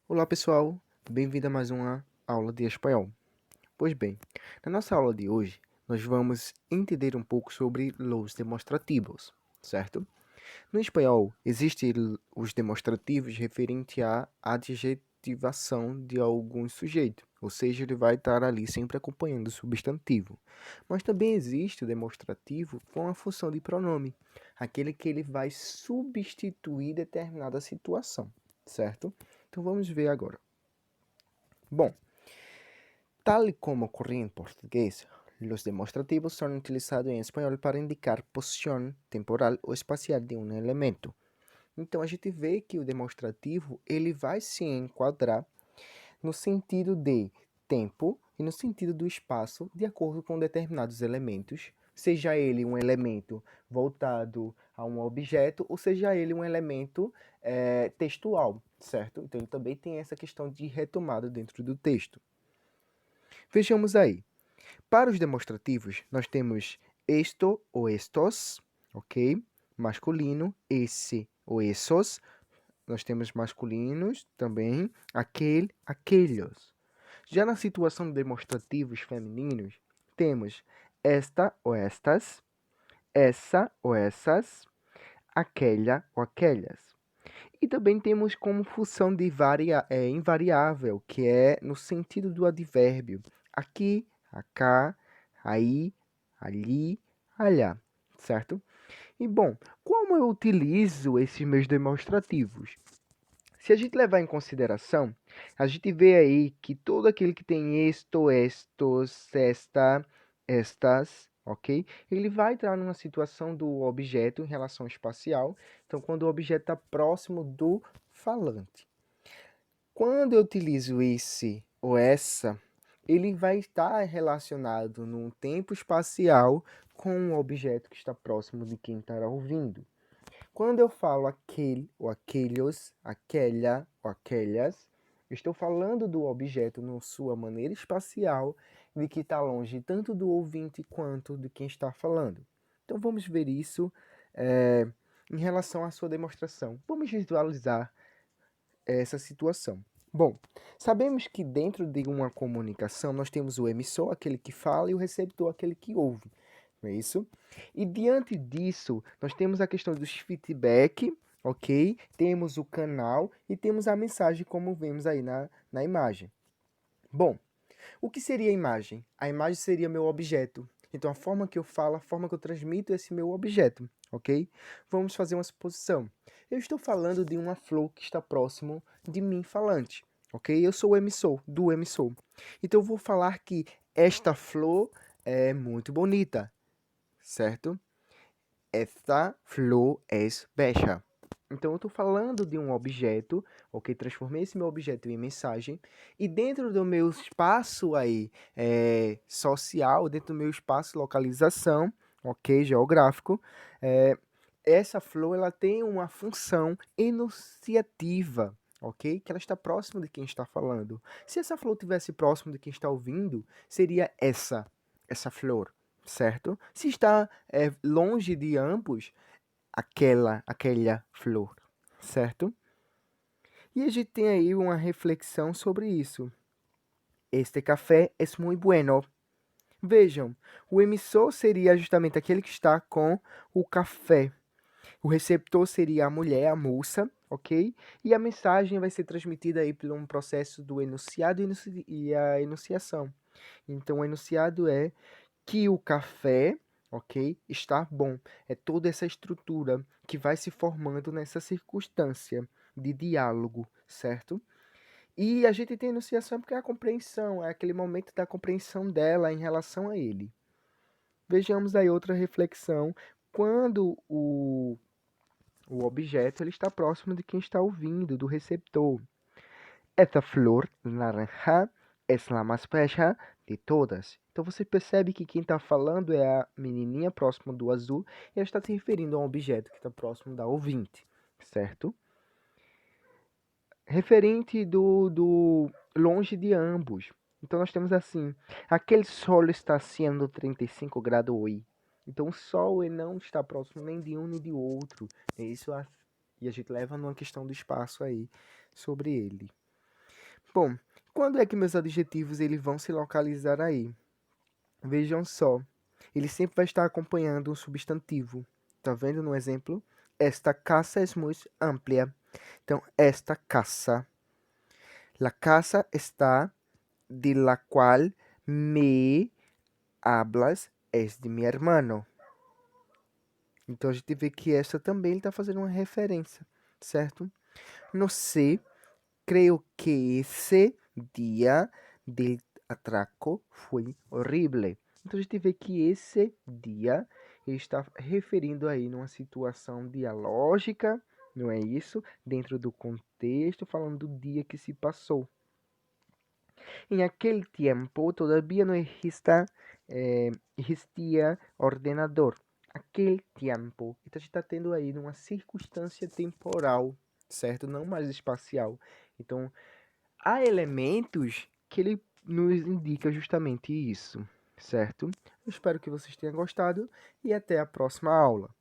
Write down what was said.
Olá pessoal, bem-vindo a mais uma aula de espanhol. Pois bem, na nossa aula de hoje, nós vamos entender um pouco sobre os demonstrativos, certo? No espanhol, existem os demonstrativos referente à adjetivação de algum sujeito, ou seja, ele vai estar ali sempre acompanhando o substantivo. Mas também existe o demonstrativo com a função de pronome, aquele que ele vai substituir determinada situação, certo? Então vamos ver agora. Bom, tal como ocurre en portugués, los demostrativos son utilizados en español para indicar posição temporal ou espacial de um elemento. Então a gente vê que o demonstrativo ele vai se enquadrar no sentido de tempo e no sentido do espaço de acordo com determinados elementos, seja ele um elemento voltado a um objeto ou seja ele um elemento textual, certo? Então ele também tem essa questão de retomada dentro do texto. Vejamos aí. Para os demonstrativos, nós temos esto ou estos, ok? Masculino, esse ou essos. Nós temos masculinos também, aquele, aquellos. Já na situação de demonstrativos femininos, temos esta ou estas, essa ou essas, aquela ou aquelas. E também temos como função de invariável, que é no sentido do advérbio. Aqui, acá, aí, ali, allá, certo? E bom, como eu utilizo esses meus demonstrativos? Se a gente levar em consideração, a gente vê aí que todo aquele que tem esto, estos, esta, estas, ok? Ele vai entrar numa situação do objeto em relação espacial. Então, quando o objeto está próximo do falante. Quando eu utilizo esse ou essa, ele vai estar relacionado num tempo espacial com o objeto que está próximo de quem estará ouvindo. Quando eu falo aquele ou aqueles, aquela ou aquelas, estou falando do objeto na sua maneira espacial, de que está longe tanto do ouvinte quanto de quem está falando. Então vamos ver isso em relação à sua demonstração. Vamos visualizar essa situação. Bom, sabemos que dentro de uma comunicação nós temos o emissor, aquele que fala, e o receptor, aquele que ouve. Não é isso? E diante disso, nós temos a questão dos feedback, ok? Temos o canal e temos a mensagem, como vemos aí na imagem. Bom, o que seria a imagem? A imagem seria meu objeto. Então, a forma que eu falo, a forma que eu transmito esse meu objeto, ok? Vamos fazer uma suposição. Eu estou falando de uma flor que está próximo de mim falante, ok? Eu sou o emissor, do emissor. Então, eu vou falar que esta flor é muito bonita, certo? Esta flor é bella. Então, eu estou falando de um objeto, ok? Transformei esse meu objeto em mensagem. E dentro do meu espaço aí, social, dentro do meu espaço localização, ok? Geográfico, essa flor ela tem uma função enunciativa, ok? Que ela está próxima de quem está falando. Se essa flor estivesse próximo de quem está ouvindo, seria essa flor, certo? Se está longe de ambos, aquela flor, certo? E a gente tem aí uma reflexão sobre isso. Este café é muito bueno. Vejam, o emissor seria justamente aquele que está com o café. O receptor seria a mulher, a moça, ok? E a mensagem vai ser transmitida aí por um processo do enunciado e a enunciação. Então, o enunciado é que o café, ok, está bom. É toda essa estrutura que vai se formando nessa circunstância de diálogo, certo? E a gente tem enunciação porque é a compreensão, é aquele momento da compreensão dela em relação a ele. Vejamos aí outra reflexão. Quando o objeto ele está próximo de quem está ouvindo, do receptor. Esta flor naranja é a mais bella de todas. Então você percebe que quem está falando é a menininha próxima do azul e ela está se referindo a um objeto que está próximo da ouvinte, certo? Referente do longe de ambos. Então nós temos assim, aquele sol está sendo 35 graus hoje. Então o sol ele não está próximo nem de um nem de outro. E a gente leva numa questão do espaço aí sobre ele. Bom, quando é que meus adjetivos eles vão se localizar aí? Vejam só, ele sempre vai estar acompanhando um substantivo. Tá vendo no exemplo? Esta casa es muy amplia. Então, esta casa. La casa está de la cual me hablas es de mi hermano. Então, a gente vê que essa também ele está fazendo uma referência, certo? No sé, creo que esse dia del atraco foi horrível. Então a gente vê que esse dia ele está referindo aí numa situação dialógica, não é isso? Dentro do contexto, falando do dia que se passou. Em aquele tempo, todavía não existia ordenador. Aquele tempo. Então a gente está tendo aí numa circunstância temporal, certo? Não mais espacial. Então, há elementos que ele nos indica justamente isso, certo? Eu espero que vocês tenham gostado e até a próxima aula.